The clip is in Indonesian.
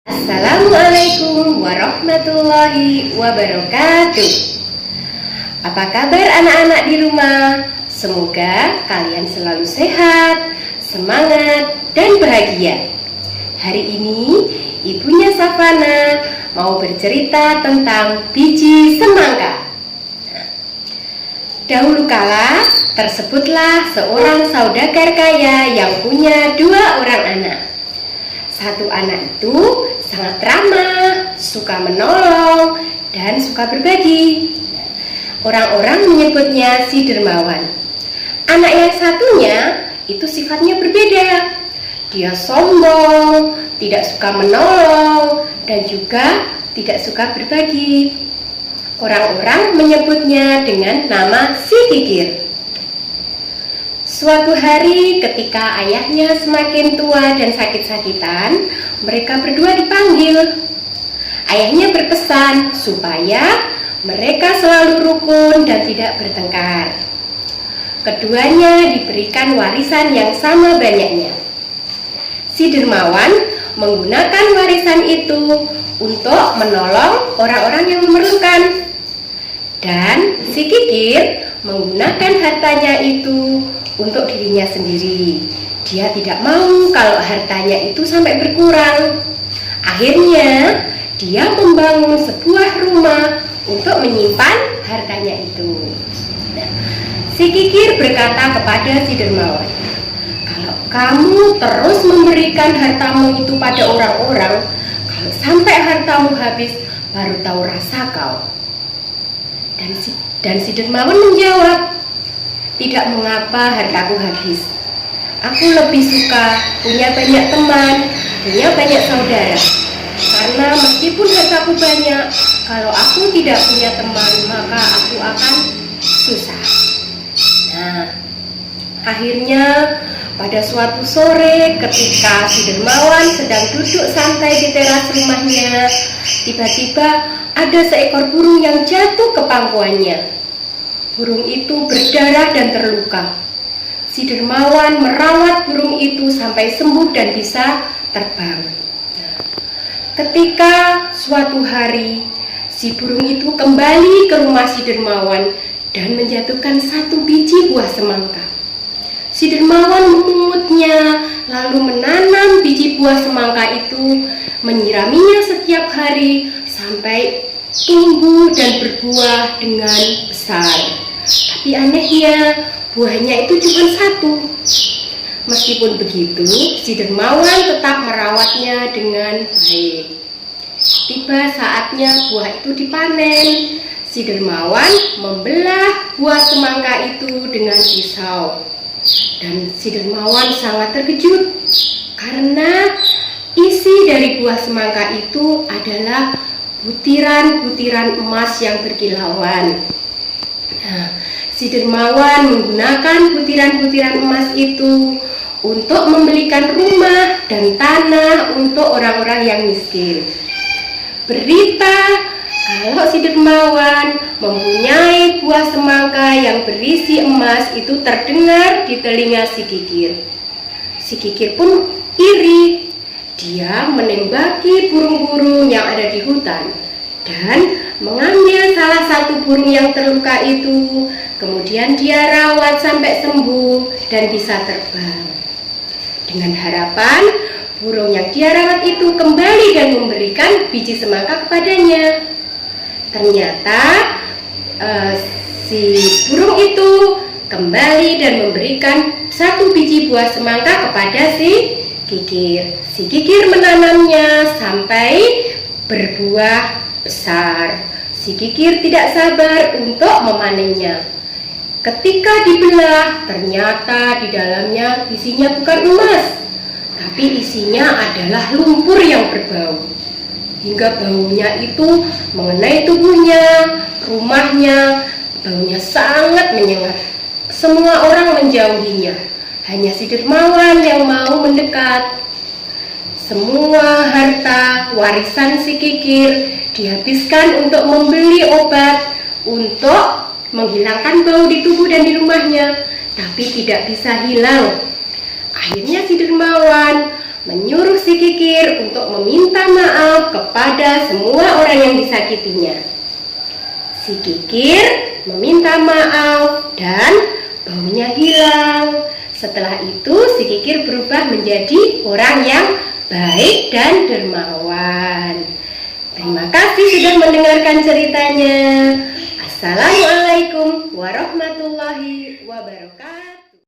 Assalamualaikum warahmatullahi wabarakatuh. Apa kabar anak-anak di rumah? Semoga kalian selalu sehat, semangat, dan bahagia. Hari ini ibunya Savana mau bercerita tentang biji semangka. Dahulu kala tersebutlah seorang saudagar kaya yang punya 2 orang anak. Satu anak itu sangat ramah, suka menolong, dan suka berbagi. Orang-orang menyebutnya si dermawan. Anak yang satunya itu sifatnya berbeda. Dia sombong, tidak suka menolong, dan juga tidak suka berbagi. Orang-orang menyebutnya dengan nama si kikir. Suatu hari ketika ayahnya semakin tua dan sakit-sakitan, mereka berdua dipanggil. Ayahnya berpesan supaya mereka selalu rukun dan tidak bertengkar. Keduanya diberikan warisan yang sama banyaknya. Si dermawan menggunakan warisan itu untuk menolong orang-orang yang memerlukan. Dan si kikir menggunakan hartanya itu untuk dirinya sendiri. Dia tidak mau kalau hartanya itu sampai berkurang. Akhirnya dia membangun sebuah rumah untuk menyimpan hartanya itu. Si kikir berkata kepada si dermawan, "Kalau kamu terus memberikan hartamu itu pada orang-orang, kalau sampai hartamu habis, baru tahu rasa kau." Dan si dermawan menjawab, "Tidak mengapa hartaku habis. Aku lebih suka punya banyak teman, punya banyak saudara. Karena meskipun hartaku banyak, kalau aku tidak punya teman, maka aku akan susah." Nah, akhirnya pada suatu sore ketika si dermawan sedang duduk santai di teras rumahnya, tiba-tiba ada seekor burung yang jatuh ke pangkuannya. Burung itu berdarah dan terluka. Si dermawan merawat burung itu sampai sembuh dan bisa terbang. Ketika suatu hari si burung itu kembali ke rumah si dermawan dan menjatuhkan 1 biji buah semangka. Si dermawan memungutnya lalu menanam biji buah semangka itu, menyiraminya setiap hari sampai tumbuh dan berbuah dengan besar. Tapi anehnya buahnya itu cuma 1. Meskipun begitu, si dermawan tetap merawatnya dengan baik. Tiba saatnya buah itu dipanen. Si dermawan membelah buah semangka itu dengan pisau. Dan si dermawan sangat terkejut karena isi dari buah semangka itu adalah butiran-butiran emas yang berkilauan. Nah, si dermawan menggunakan butiran-butiran emas itu untuk membelikan rumah dan tanah untuk orang-orang yang miskin. Berita kalau si dermawan mempunyai buah semangka yang berisi emas itu terdengar di telinga si kikir. Si kikir pun iri. Dia menembaki burung-burung yang ada di hutan dan mengambil salah satu burung yang terluka itu. Kemudian dia rawat sampai sembuh dan bisa terbang. Dengan harapan burung yang dia rawat itu kembali dan memberikan biji semangka kepadanya. Ternyata si burung itu kembali dan memberikan 1 biji buah semangka kepada si kikir. Si kikir menanamnya sampai berbuah besar. Si kikir tidak sabar untuk memanennya. Ketika dibelah, ternyata di dalamnya isinya bukan emas, tapi isinya adalah lumpur yang berbau. Hingga baunya itu mengenai tubuhnya, rumahnya, baunya sangat menyengat. Semua orang menjauhinya, hanya si dermawan yang mau mendekat. Semua harta warisan si kikir dihabiskan untuk membeli obat untuk menghilangkan bau di tubuh dan di rumahnya, tapi tidak bisa hilang. Akhirnya si dermawan menyuruh si Kikir untuk meminta maaf kepada semua orang yang disakitinya. Si Kikir meminta maaf dan baunya hilang. Setelah itu si Kikir berubah menjadi orang yang baik dan dermawan. Terima kasih sudah mendengarkan ceritanya. Assalamualaikum warahmatullahi wabarakatuh.